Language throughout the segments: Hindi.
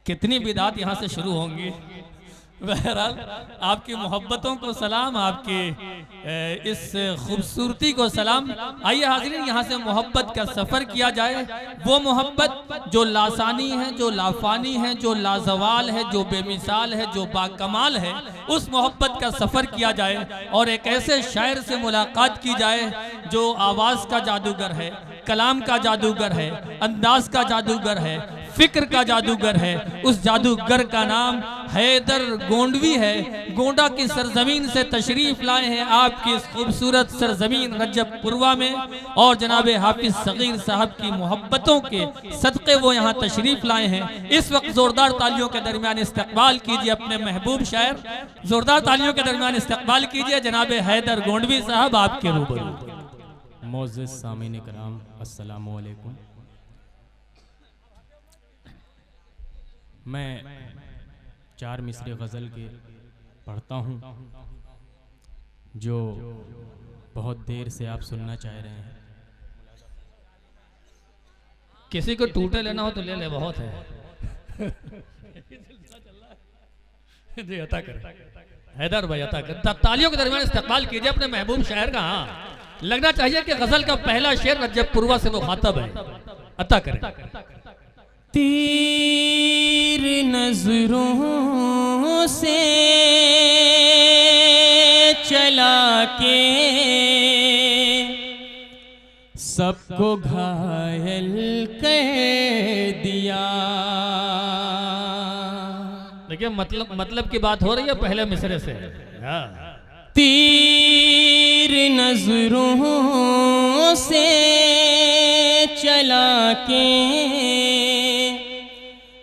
कितनी बिदात यहाँ से शुरू होंगी। बहरहाल आपकी मोहब्बतों को सलाम, आपके इस खूबसूरती को सलाम। आइए हाज़रीन, यहाँ से मोहब्बत का सफ़र किया जाए। वो मोहब्बत जो लासानी है, जो लाफानी है, जो लाजवाल है, जो बेमिसाल है, जो बाकमाल है, उस मोहब्बत का सफ़र किया जाए और एक ऐसे शायर से मुलाकात की जाए जो आवाज़ का जादूगर है, कलाम का जादूगर है, अंदाज का जादूगर है, फिक्र का जादूगर है। उस जादूगर का नाम हैदर गोंडवी है। गोंडा की सरजमीन से तशरीफ लाए हैं आपकी इस खूबसूरत सरजमीन रजबपुरवा में, और जनाब हाफिज सगीर साहब की मोहब्बतों के सदक़े वो यहाँ तशरीफ लाए हैं। इस वक्त जोरदार तालियों के दरमियान इस्तकबाल कीजिए अपने महबूब शायर, जोरदार तालियों के दरमियान इस्तकबाल कीजिए जनाब हैदर गोंडवी साहब आपके रूबरू। मोअज़्ज़िज़ सामीन कराम, अस्सलामु अलैकुम। मैं 4 मिसरे गज़ल के पढ़ता हूँ जो बहुत देर से आप सुनना चाह रहे हैं। किसी को टूटे लेना हो तो ले ले, बहुत है। जी अता कर हैदर भाई, अता कर। तालियों के दरमियान इस्तकबाल कीजिए अपने महबूब शायर का। हाँ, लगना चाहिए कि गजल का पहला शेर रजबपुरवा से मुखातब है। अता करें। तीर नजरों से चला के सबको घायल कर दिया। देखिए मतलब की बात हो रही है पहले मिसरे से। तीर नजरों से चला के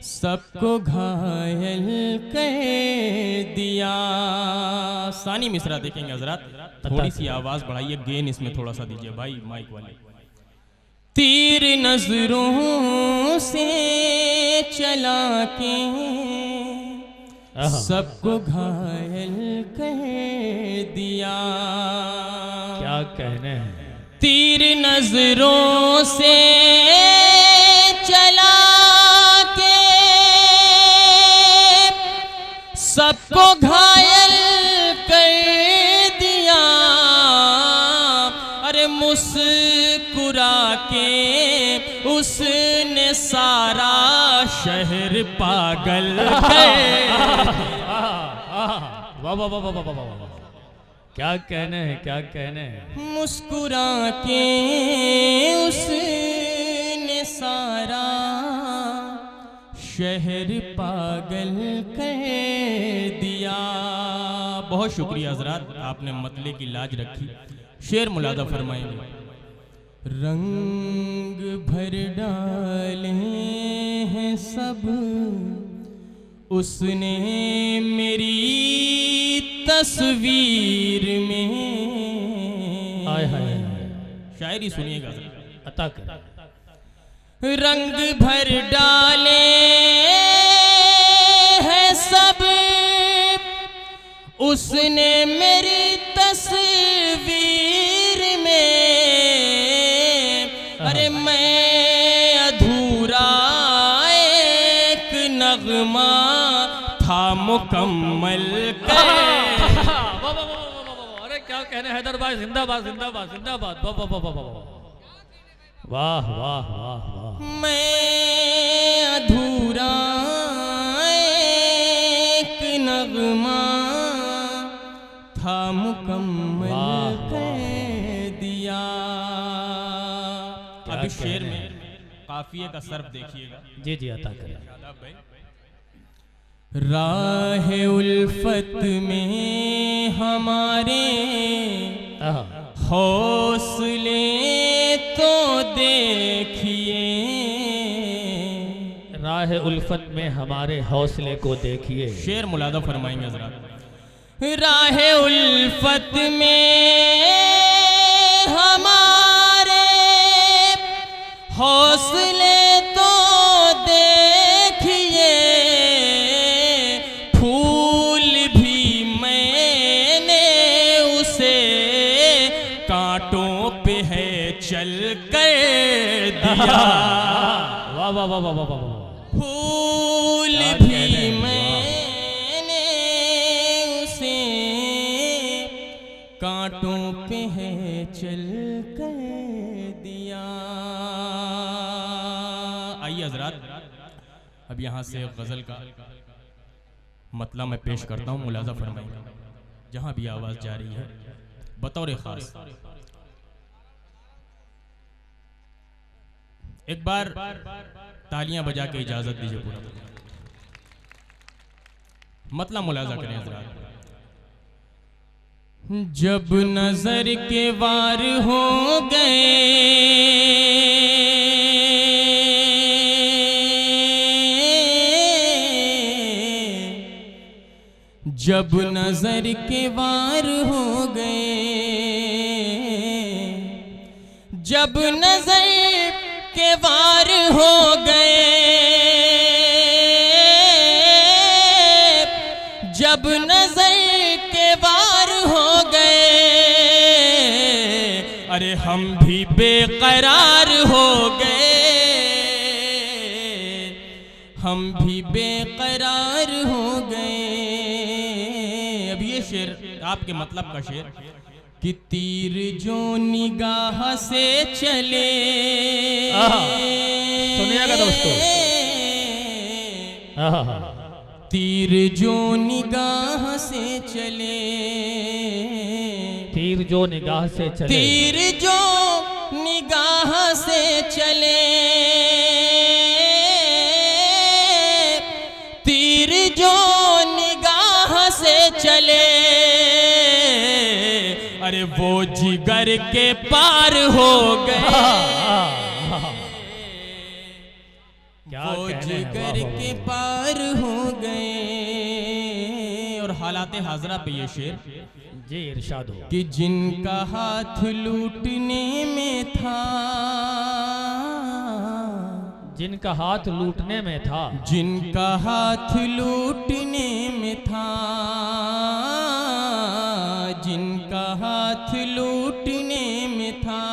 सबको घायल कर दिया। सानी मिसरा देखेंगे हजरात, थोड़ी सी आवाज बढ़ाइए, गेन इसमें थोड़ा सा दीजिए भाई माइक वाले। तीर नजरों से चला के सबको घायल कर दिया। क्या कहने हैं। तीर नजरों से चला के सबको घायल कर दिया। अरे मुस्कुरा के उसने सारा शहर पागल कर। वाह वाह वाह वाह वाह वाह, क्या कहने हैं, क्या कहने हैं। मुस्कुरा के उसने सारा शहर पागल कर दिया। बहुत शुक्रिया हजरात, आपने मतले की लाज रखी। शेर मुलादा फरमाएंगे। रंग भर डाले हैं सब उसने मेरी तस्वीर में। आय हाय, शायरी सुनिएगा। अता कर। रंग भर डाले हैं सब उसने मेरी तस्वीर में। अरे मैं अधूरा एक नगमा था मुकम्मल कर। अरे क्या कहने हैदर भाई, जिंदाबाद जिंदाबाद जिंदाबाद। वाह वाह वाह वाह वाह वाह वाह। मैं अधूरा एक नगमा था मुकम्मल कर दिया। अब इस शेर में काफिये का सर्फ देखिएगा। जी जी अता करें। राह उल्फत में हमारे हौसले तो देखिए। राह उल्फत में हमारे हौसले को देखिए। शेर मुलादा फरमाएंगे हजरात। राह उल्फत में हमारे हौसले तो देखिए। फूल भी मैंने उसे कांटों पे है चल कर दिया। वाह वाह वाह वाह वाह वाह। फूल फूल भी मैंने उसे कांटों पे है चल कर दिया। आइए हजरात, अब यहाँ से गजल का मतलब मैं पेश करता हूँ, मुलाजा फरमाइए। जहाँ भी आवाज जा रही है बतौर खास एक बार तालियां बजा के इजाजत दीजिए, पूरा मतलब मुलाजा करें हजरात। जब नजर के वार हो गए जब नजर के वार हो गए जब नजर के वार हो गए जब नजर के वार हो गए अरे हम भी बेकरार हो गए हम भी बेकरार हो गए। अब ये शेर आपके मतलब का शेर कि तीर जो निगाह से चले, सुनिएगा दोस्तों, तीर जो निगाह से चले तीर जो निगाह से चले तीर जो निगाह से चले तीर जो निगाह से चले अरे वो जिगर के पार हो गए वो जिगर के पार हो गए। और हालात हाजरा पे ये शेर जी इरशाद हो कि जिनका हाथ लूटने में था जिनका हाथ लूटने में था जिनका हाथ लूटने में था जिनका हाथ लूटने में था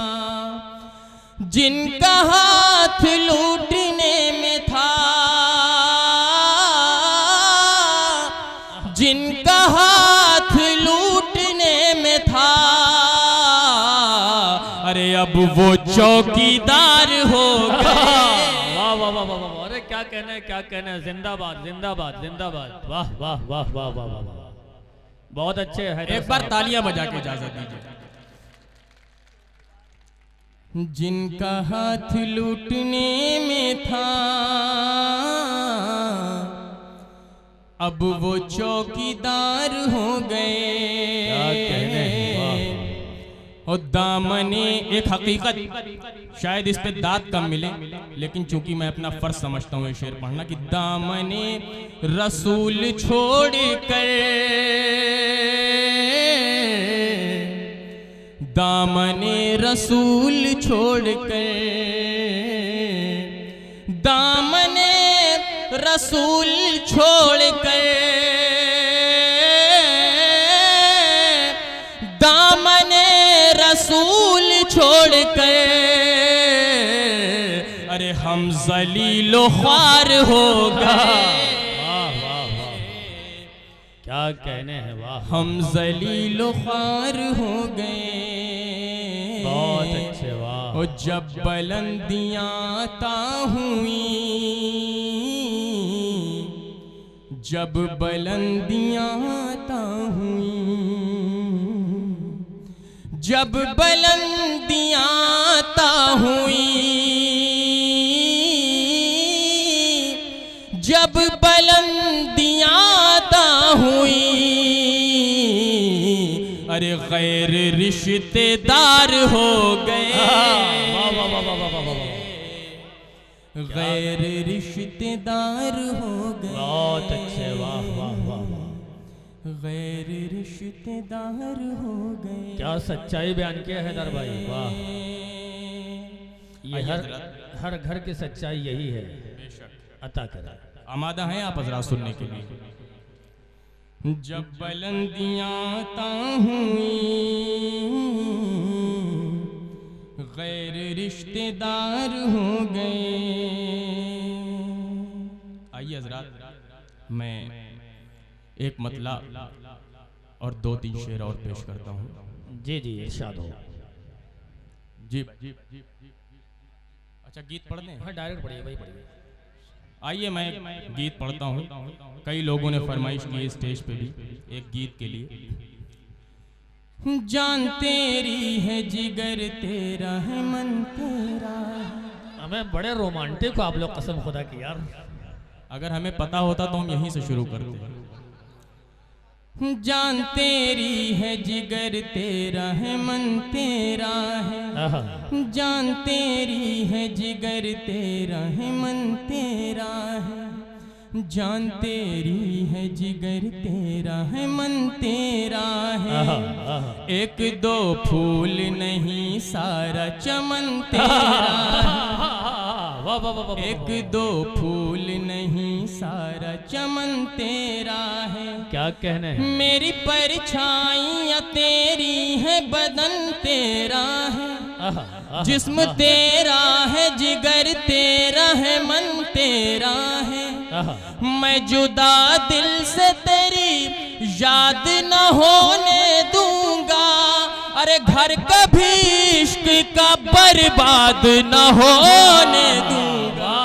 जिनका हाथ लूटने में था जिनका हाथ लूटने में था अरे अब वो चौकीदार हो गए। वाह वाह वाह वाह वाह, अरे क्या कहना है, जिंदाबाद जिंदाबाद जिंदाबाद, वाह वाह वाह वाह वाह वाह वाह, बहुत अच्छे है। एक बार तालियां बजा के इजाजत दीजिए। जिनका हाथ लूटने में था अब वो चौकीदार हो गए। क्या कहने हैं, और दामने एक हकीकत शायद इस पे दाद कम मिले लेकिन चूंकि मैं अपना फर्ज समझता हूँ ये शेर पढ़ना कि दामने रसूल छोड़ कर दामने रसूल छोड़ कर दामने रसूल छोड़ कर दामने रसूल छोड़ कर अरे हम जलीलो ख्वार हो गए। वाह वाह वाह, क्या कहने हैं, वाह हम जलीलो ख्वार हो गए। बहुत अच्छे, वाह। और जब बुलंदियां ता हुई जब बुलंदियां ता हुई जब बुलंदियां ता हुई जब बुलंदियां ता हुई अरे गैर रिश्तेदार हो गए। वाह वाह वाह वाह वाह वाह, गैर रिश्तेदार हो गए। बहुत अच्छे, वाह वाह वाह वाह, गैर रिश्तेदार हो गए। क्या सच्चाई बयान किया है दर भाई, वाह। ये हर घर की सच्चाई यही है, अता करा। आमादा हैं आप हजरात सुनने के लिए। जब बुलंदियां ता हुई गैर रिश्तेदार हो गए। आइए हजरात, हजरात मैं एक मतला और 2-3 शेर और पेश करता हूँ। जी जी इरशाद हो। जी अच्छा गीत पढ़ दें? हाँ डायरेक्ट पढ़िए भाई पढ़िए। आइए मैं गीत पढ़ता हूँ। कई लोगों ने फरमाइश की स्टेज पे भी एक गीत के लिए। जान तेरी है जिगर तेरा है मन तेरा है। हमें बड़े रोमांटिक हो आप लोग, कसम खुदा की यार। अगर हमें पता होता तो हम यहीं से शुरू करते। जान तेरी है जिगर तेरा है मन तेरा है। जान तेरी है जिगर तेरा है मन तेरा है। जान तेरी है जिगर तेरा है मन तेरा है। एक दो फूल नहीं सारा चमन तेरा है। एक दो फूल नहीं सारा चमन तेरा है। क्या कहने हैं? मेरी परछाइयाँ तेरी है बदन तेरा है। जिस्म तेरा है जिगर तेरा है मन तेरा है। मैं जुदा दिल से तेरी याद न होने दूंगा। अरे घर कभी इश्क का बर्बाद न होने दूंगा।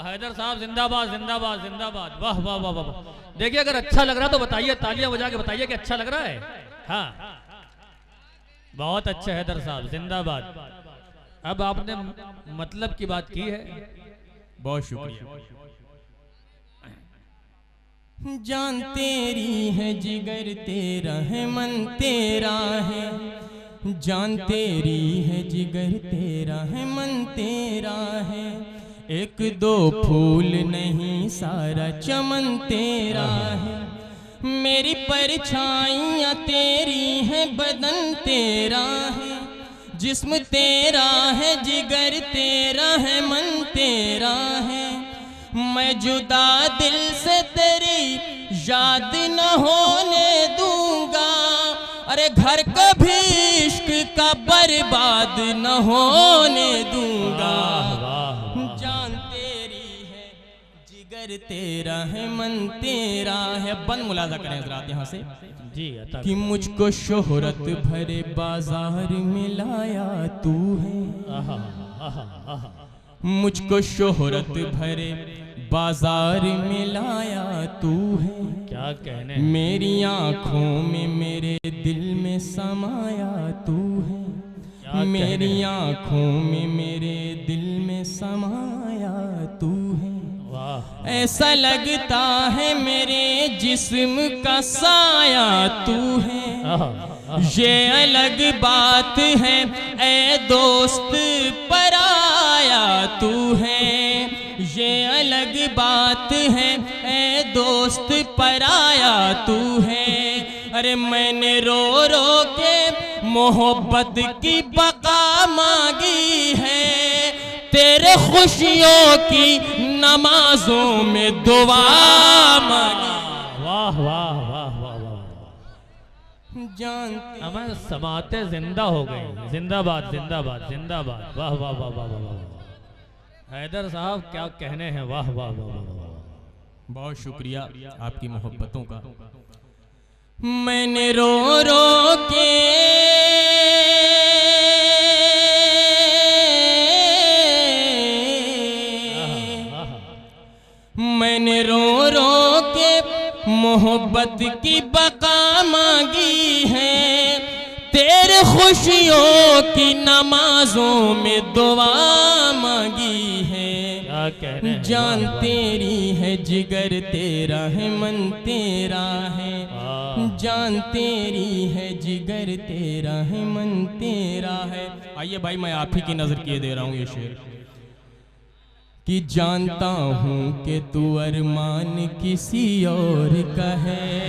हैदर साहब जिंदाबाद जिंदाबाद जिंदाबाद। वाह वाह वाह वाह। देखिए अगर अच्छा लग रहा तो बताइए, तालियां बजा के बताइए कि अच्छा लग रहा है। हाँ बहुत अच्छा हैदर साहब जिंदाबाद। अब आपने मतलब की बात की है, बहुत शुक्रिया। जान तेरी है जिगर तेरा है मन तेरा है। जान तेरी है जिगर तेरा है मन तेरा है। एक दो फूल नहीं सारा चमन तेरा है। मेरी परछाइयाँ तेरी है बदन तेरा है। जिस्म तेरा है जिगर तेरा है मन तेरा है। मैं जुदा दिल से तेरी याद न होने दूंगा। अरे घर कभी इश्क का बर्बाद न होने दूंगा। जान तेरी है जिगर तेरा है मन तेरा है। बंद मुलाजा करें हज़रात यहाँ से जी कि मुझको शोहरत भरे बाजार में लाया तू है। मुझको शोहरत भरे बाजार में लाया तू है। क्या कहने? मेरी आँखों में मेरे दिल में समाया तू है। मेरी आँखों में मेरे दिल में समाया तू है। वाह ऐसा लगता है मेरे जिस्म का साया तू है। ये अलग बात है ऐ दोस्त पराया तू है। ये अलग बात है ऐ दोस्त पराया तू है। अरे मैंने रो रो के मोहब्बत की बका मांगी है। तेरे खुशियों की नमाजों में दुआ मांगी। वाह वाह वाह वाह वाह। जानते हमें समाते जिंदा हो गए। जिंदाबाद जिंदाबाद जिंदाबाद। वाह वाह वाह वाह वाह वाह। हैदर साहब क्या कहने हैं। वाह वाह वाह वाह। बहुत शुक्रिया आपकी मोहब्बतों का। मैंने रो रो के मैंने रो रो के मोहब्बत की बका मांगी है। तेरे खुशियों की नमाजों में दुआ मांगी है। क्या कहने हैं? जान तेरी है जिगर तेरा है मन तेरा है। जान तेरी है जिगर तेरा है मन तेरा है। आइए भाई मैं आप ही की नजर किए दे रहा हूँ ये शेर कि जानता हूँ कि तू अरमान किसी और का है।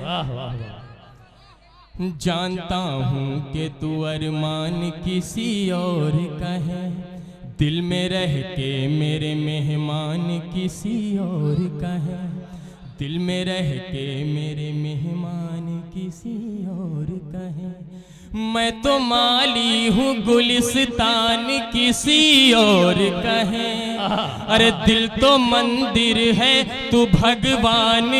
वाह वाह वाह। जानता हूँ कि तू अरमान किसी और का है। दिल में रह के मेरे मेहमान किसी और का है। दिल में रह के मेरे मेहमान किसी और का है। मैं तो माली हूँ गुलिस्तान किसी और कहे, अरे दिल तो मंदिर है तू भगवान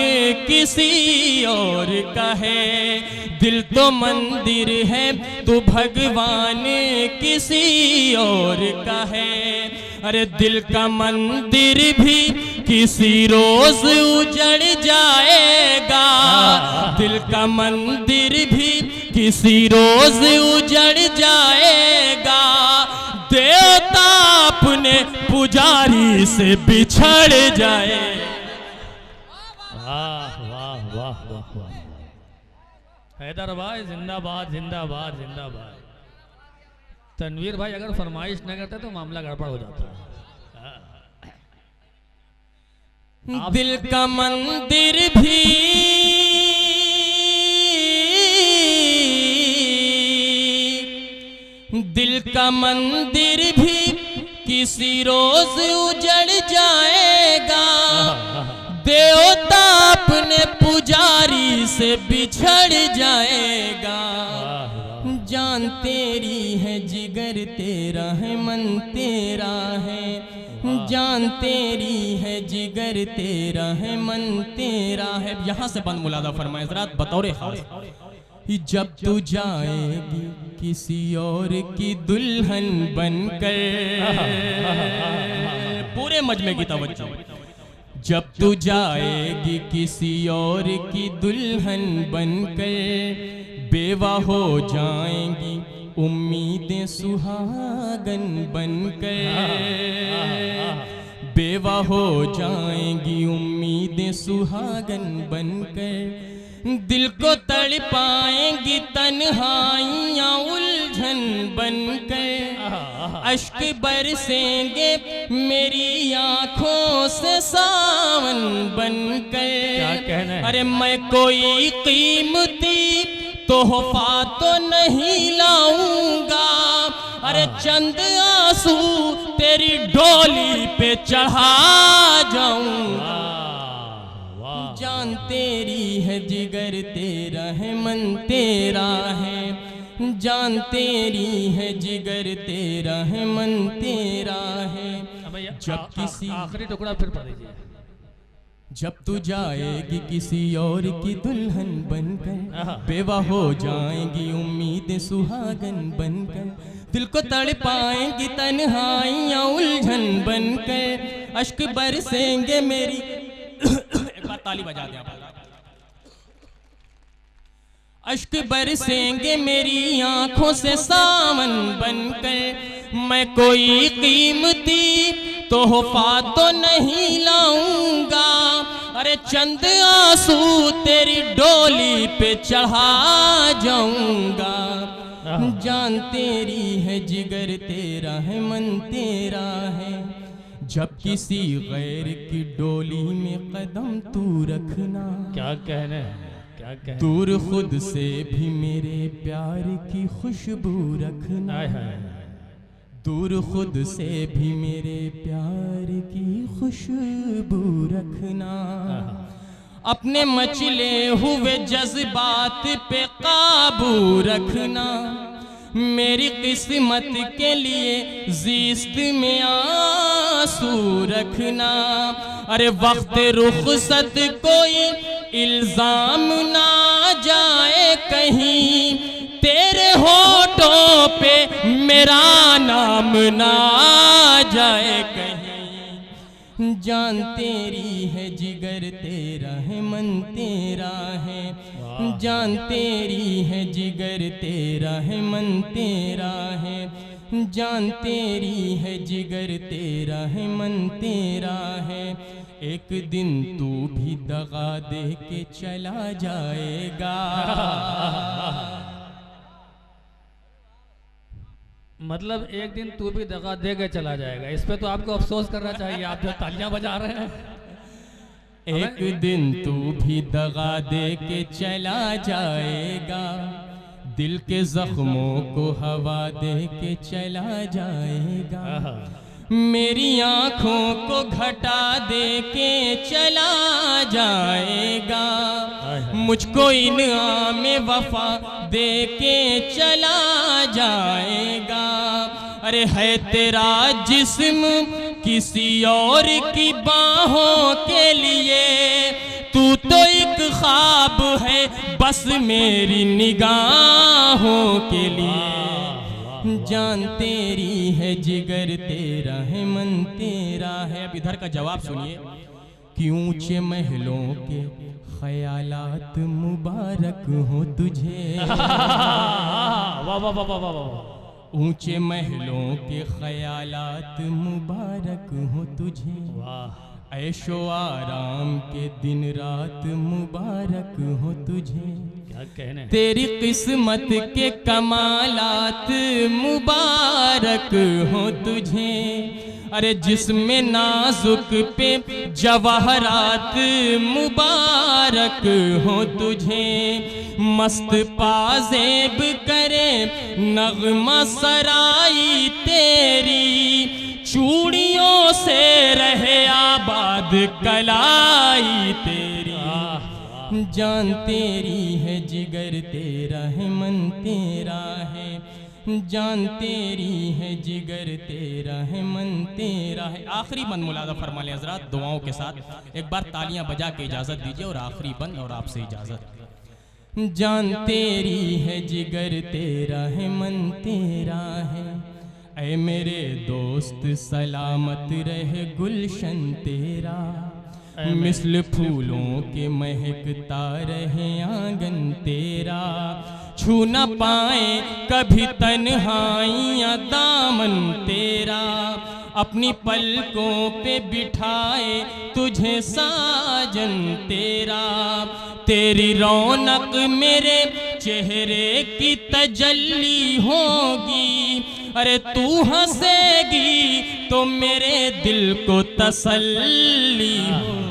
किसी और कहे, दिल तो मंदिर है तू भगवान किसी और कहे, अरे दिल का मंदिर भी किसी रोज उजड़ जाएगा, दिल का मंदिर भी किसी रोज उजड़ जाएगा, देवता अपने पुजारी से बिछड़ जाए। वाह वाह वाह वाह वाह। हैदर भाई जिंदाबाद जिंदाबाद जिंदाबाद। तनवीर भाई अगर फरमाइश न करते तो मामला गड़बड़ हो जाता है। दिल का मंदिर भी दिल का मंदिर भी किसी रोज उजड़ जाएगा, देवता अपने पुजारी से बिछड़ जाएगा, जान तेरी है जिगर तेरा है मन तेरा है, जान तेरी है जिगर तेरा है मन तेरा है। यहाँ से बंद मुलादा फरमाए ज़रात बतौर खास, जब तू जाएगी किसी और की दुल्हन बनकर, पूरे मजमे की तवज्जो, जब तू जाएगी किसी और की दुल्हन बनकर, बेवा हो जाएंगी उम्मीदें सुहागन बनकर, बेवा हो जाएंगी उम्मीदें सुहागन बनकर, दिल को तड़पाएंगी तन्हाइयाँ उलझन बनकर, अश्क बरसेंगे मेरी आँखों से सावन बनकर, अरे मैं कोई कीमती तोहफा तो नहीं लाऊंगा, अरे चंद आंसू तेरी डोली पे चढ़ा जाऊंगा, जान तेरी है जिगर तेरा है मन तेरा है, जान तेरी है जिगर तेरा है मन तेरा है। जब किसी आखिरी टुकड़ा फिर पढ़ दीजिए। जब तू जाएगी किसी और की दुल्हन बनकर, बेवा हो जाएंगी उम्मीद सुहागन बनकर, दिल को तड़पाएंगी तन्हाइयाँ उलझन बनकर, अश्क बरसेंगे मेरी एक बार ताली बजा दें आप, अश्क बरसेंगे मेरी आंखों से सावन बनकर, मैं कोई कीमती तोहफा तो नहीं लाऊंगा, अरे चंद आंसू तेरी डोली पे चढ़ा जाऊंगा, जान तेरी है जिगर तेरा है मन तेरा है, जब किसी गैर की डोली में कदम तू रखना, क्या कहने क्या कहने, दूर खुद से भी मेरे प्यार की खुशबू रखना, दूर खुद से भी मेरे प्यार की खुशबू रखना, अपने मचले हुए जज्बात पे काबू रखना, मेरी किस्मत के लिए ज़िस्त में आंसू रखना, अरे वक्त रुखसत कोई इल्जाम ना जाए कहीं, तेरे होठों पे मेरा नाम ना जाए कहीं, जान तेरी है जिगर तेरा है मन तेरा है, जान तेरी है जिगर तेरा है मन तेरा है, जान तेरी है जिगर तेरा है मन तेरा है, एक दिन तू भी दगा दे के चला जाएगा। मतलब एक दिन तू भी दगा दे के चला जाएगा, इस पे तो आपको अफसोस करना चाहिए, आप जो तालियां बजा रहे हैं। एक दिन तू भी दगा दे के चला जाएगा, दिल के जख्मों को हवा दे के चला जाएगा, मेरी आंखों को घटा दे के चला जाएगा, मुझको इनाम वफा दे के चला जाएगा। अरे है तेरा जिस्म किसी और की बाहों के लिए, तू तो एक ख्वाब है बस मेरी निगाहों के लिए। जान तेरी है जिगर तेरा है मन तेरा है। अब इधर का जवाब सुनिए कि ऊंचे महलों के ख्यालात मुबारक हो तुझे। वाह वाह वाह वाह वाह वाह। ऊंचे महलों के ख्यालात मुबारक हो तुझे, वाह। ऐशो आराम के दिन रात मुबारक हो तुझे। क्या कहने, तेरी किस्मत के कमालात मुबारक हो तुझे। अरे जिसमें नाजुक पे जवाहरात मुबारक हो तुझे। मस्त पाजेब करे नगमा सराई तेरी, चूड़ियों से रहे आबाद कलाई तेरी। जान तेरी है जिगर तेरा है मन तेरा है, जान तेरी है जिगर तेरा है मन तेरा है। आखिरी बंद मुलादा फरमा लें हजरात दुआओं के साथ। एक बार तालियां बजा के इजाज़त दीजिए और आखिरी बंद और आपसे इजाज़त। जान तेरी है जिगर तेरा है मन तेरा है, ऐ मेरे दोस्त सलामत रहे गुलशन तेरा। मिसल फूलों के महकता रहे आंगन तेरा, छू न पाए कभी तन्हाइयाँ दामन तेरा। अपनी पलकों पे बिठाए तुझे साजन तेरा, तेरी रौनक मेरे चेहरे की तजल्ली होगी। अरे तू हंसेगी तो मेरे दिल को तसल्ली होगी।